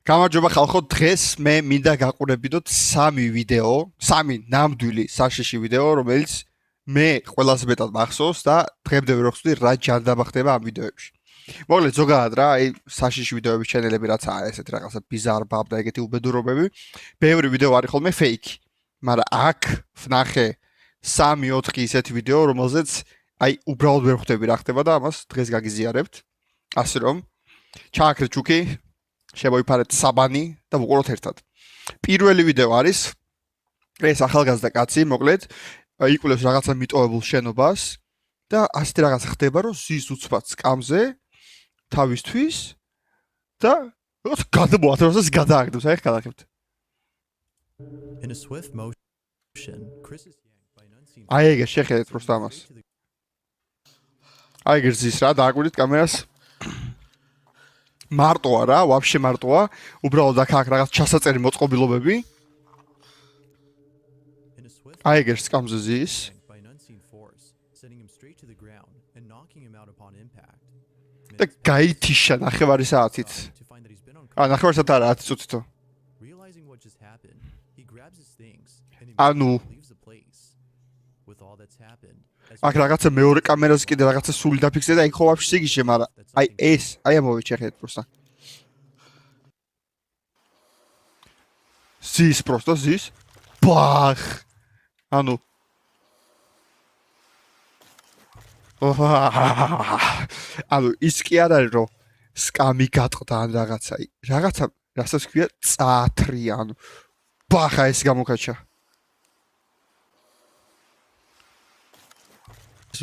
გამარჯობა ხალხო, დღეს მე მინდა გაყურებინოთ 3 ვიდეო, 3 ნამდვილი საშიში ვიდეო, რომელიც მე ყველაზე მეტად მახსოვს და დღემდე ვერ ვხვდი რა ჯანდება ხდება ამ ვიდეოებში. მოგლეთ ზოგადად რა, აი საშიში ვიდეოების ჩანელები რაც არის ესეთ რაღაცა ბიზარ ბაბ და ეგეთი უბედურობები, ბევრი ვიდეო არის ხოლმე ფეიქი. მაგრამ აქ ვნახე 3-4 ისეთი ვიდეო, რომელზეც აი უბრალოდ ვერ ხვდები რა ხდება და ამას დღეს გაგიზიარებთ. ასე რომ ჩააქრეთ ჩუქი შევიფარეთ საბანი და ვუყუროთ ერთად. პირველი ვიდეო არის ეს ახალგაზრდა კაცი, მოკლედ, იკვლევს რაღაცა მიტოვებულ შენობას და ასეთი რაღაც ხდება, რომ ზის უცბად სკამზე თავისთვის და როგორც გადმოათროსას გადააგდებს, აი გადაგებთ. In a swift motion, Chris is yanked by an unseen აი ეგ შეხედეთ просто ამას. აი ეგ ზის რა, დააკვირდით კამერას. მარტოა რა, ვაფშე მარტოა, უბრალოდ აქ რაღაც ჩასაწერი მოწყობილობები. in a swift აი ეგ სკამზე ზის. yanked by an unseen force, sending him straight to the ground and knocking him out upon impact. და გაითიშა ნახევარი საათით. To find that he's been ნახევარი საათი არა, 10 წუთითო. realizing what just happened, he grabs his things and Anu. immediately leaves the place. With all that's happened, as აქ რაღაცა მეორე კამერაზე კიდე რაღაცა სული დაფიქსე და იქ ხო ვაფშე სიგიჟე, მაგრამ აი ეს, აი ამოვე შეხედეთ просто. ზის просто ზის. ბახ. ანუ ანუ ის კი არ არის რომ სკამი გატყდა ან რაღაცა, რაღაცა რასაც ქვია წათრი, ანუ ბახა ეს გამოკაჩა.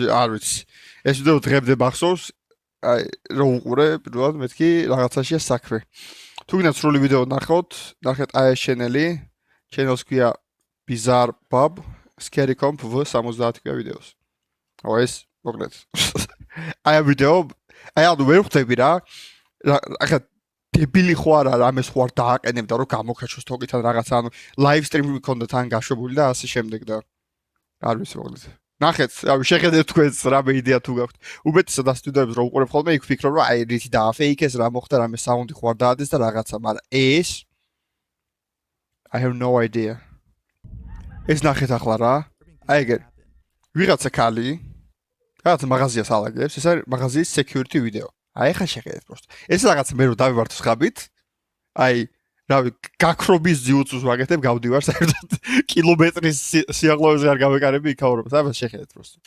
არ ვიცი. ეს ვიდეო დღემდე მახსოვს, აი რომ უყურე, პირველად მეთქი რაღაცაშია საქმე. თუ გინდათ სრული ვიდეო ნახოთ, ნახეთ აი ეს ჩენელი, ჩენელს ქვია Bizarre Bob, Scary Comp V70 ქვია ვიდეოს. ო ეს მოკლედ. აი ვიდეო, აი ანუ ვერ ხვდები რა. ახლა დებილი ხო არა რამეს ხო არ დააყენებდა რომ გამოკაჩოს თოკიდან რაღაცა, ანუ live stream მქონდა თან გაშვებული და ასე შემდეგ და არ ვიცი მოკლედ. ნახეთ, რავი, შეხედეთ თქვენს რამე იდეა თუ გაქვთ. უმეტესად ასეთ ვიდეოებს რო უყურებ ხოლმე, იქ ვფიქრობ, რომ აი რითი დააფეიქეს, რა მოხდა, რამე საუნდი ხო არ დაადეს და რაღაცა, მაგრამ ეს I have no idea. ეს ნახეთ ახლა რა. აი ეგ ვიღაცა ქალი რაღაცა მაღაზიას ალაგებს, ეს არის მაღაზიის security ვიდეო. აი ხა შეხედეთ просто. ეს რაღაც მე რო დავივართ სხაბით, აი რავი, გაქრობის ძიუცუს ვაკეთებ, გავდივარ საერთოდ კილომეტრის სიახლოვეზე არ გავეკარები იქაურობას. ამას შეხედეთ просто.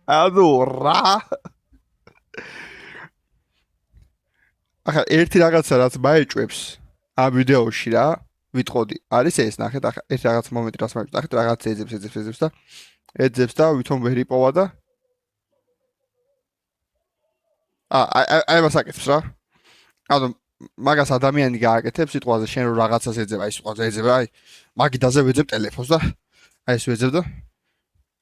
ანუ რა? ახლა ერთი რაღაცა რაც მაეჭვებს ამ ვიდეოში რა, ვიტყოდი, არის ეს, ნახეთ, ახლა ეს რაღაც მომენტი რაც მაეჭვს, ნახეთ, რაღაც ეძებს და ეძებს და ვითომ ვერ იპოვა და აი მას აკეთებს რა. ანუ მაგას ადამიანი გააკეთებს სიტყვაზე, შენ რო რაღაცას ეძებ, აი სიტყვაზე ეძებ, აი მაგიდაზე ვეძებ ტელეფონს და აი ეს ვეძებ და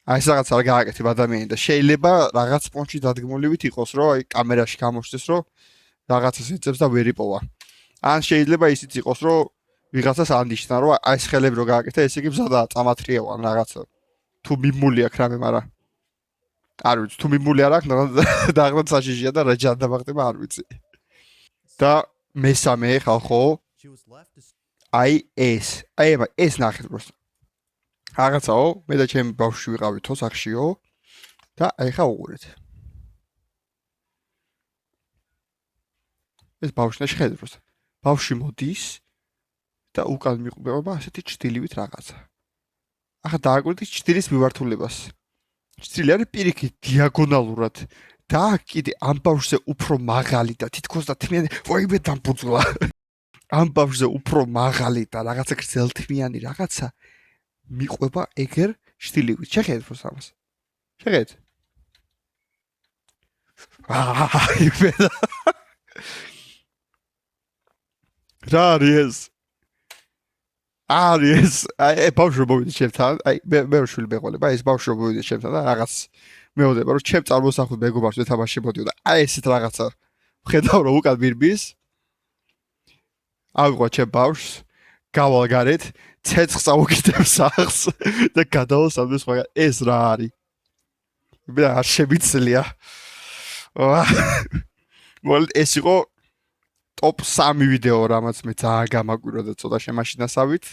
აი ეს რაღაც არ გააკეთებ ადამიანი და შეიძლება რაღაც პონჩი დადგმულივით იყოს, რომ აი კამერაში გამოჩნდეს, რომ რაღაცას ეძებს და ვერ იპოვა. ან შეიძლება ისიც იყოს, რომ ვიღაცას ანდიშნა, რომ აი ეს ხელები რო გააკეთა, ესე იგი მზადაა წამათრიაო ან რაღაცა. თუ მიმული აქვს რამე, მაგრამ არ ვიცი, თუ მიმული არ აქვს, დაღლად საშიშია და რა ჯანდება ხდება, არ ვიცი. და მესამე ხალხო, she was left to აი ეს ნახეთ просто. რაღაცაო, მე და ჩემი ბავშვი ვიყავითო სახშიო და აი ხა უყურეთ. ეს ბავშვი შეხედეთ просто. ბავშვი მოდის და უკან მიყვება ასეთი ჭდილივით რაღაცა. ახლა დააკვირდით ჭდილის მიმართულებას. ჭდილი არის პირიქით დიაგონალურად და კიდე ამ ბავშვზე უფრო მაღალი და თითქოს და თმიანი, ვაიმე დამბუძლა. ამ ბავშვზე უფრო მაღალი და რაღაცა გრძელთმიანი რაღაცა მიყვება ეგერ ჭდილივით. შეხედეთ просто ამას. შეხედეთ. რა არის? არის, აი ბავშვი მოვიდა ჩემთან, აი მე შვილი მეყოლება, ეს ბავშვი მოვიდა ჩემთან და რაღაც მეოდება რომ ჩემ წარმოსახვის მეგობარს ვეთამაშებოდიო და აი ესეთ რაღაცა ხედავ რომ უკან მირბის ავიღო ჩემ ბავშვს, გავალ გარეთ, ცეცხლს წავუკიდებ სახლს და გადავალ სამდე სხვა. ეს რა არის? მე არ შემიძლია. მოლ ეს იყო ტოპ 3 ვიდეო, რამაც მე ძალიან გამაკვირვა და ცოტა შემაშინასავით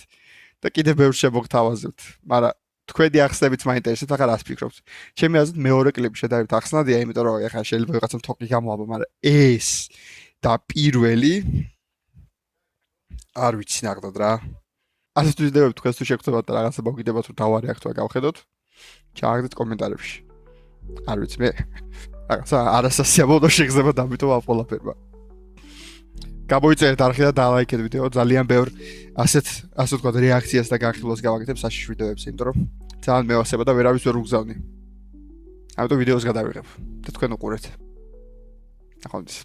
და კიდე ბევრს შემოგთავაზებთ. მაგრამ თქვენი ახსნებით მაინტერესებს, ახლა რას ფიქრობთ? ჩემი აზრით მეორე კლიპი შედარებით ახსნადია, იმიტომ რომ ახლა შეიძლება ვიღაცამ თოკი გამოაბა, მაგრამ ეს და პირველი არ ვიცი ნახდათ რა. ასეთ ვიდეოებს თქვენს თუ შეგხვდებათ და რაღაცა მოგიდებათ რომ დავარეაქტო და გავხედოთ, ჩააგდეთ კომენტარებში. არ ვიცი მე რაღაცა არასასიამოვნო შეგზება დამიტო ამ ყველაფერმა. გამოიწერეთ არხი და დალაიქეთ ვიდეო, ძალიან ბევრ ასე ვთქვათ რეაქციას და განხილვას გავაკეთებ საშიში ვიდეოებზე, იმიტომ რომ ძალიან მევასება და ვერავის ვერ უგზავნი. ამიტომ ვიდეოს გადავიღებ და თქვენ უყურეთ. ნახვამდის.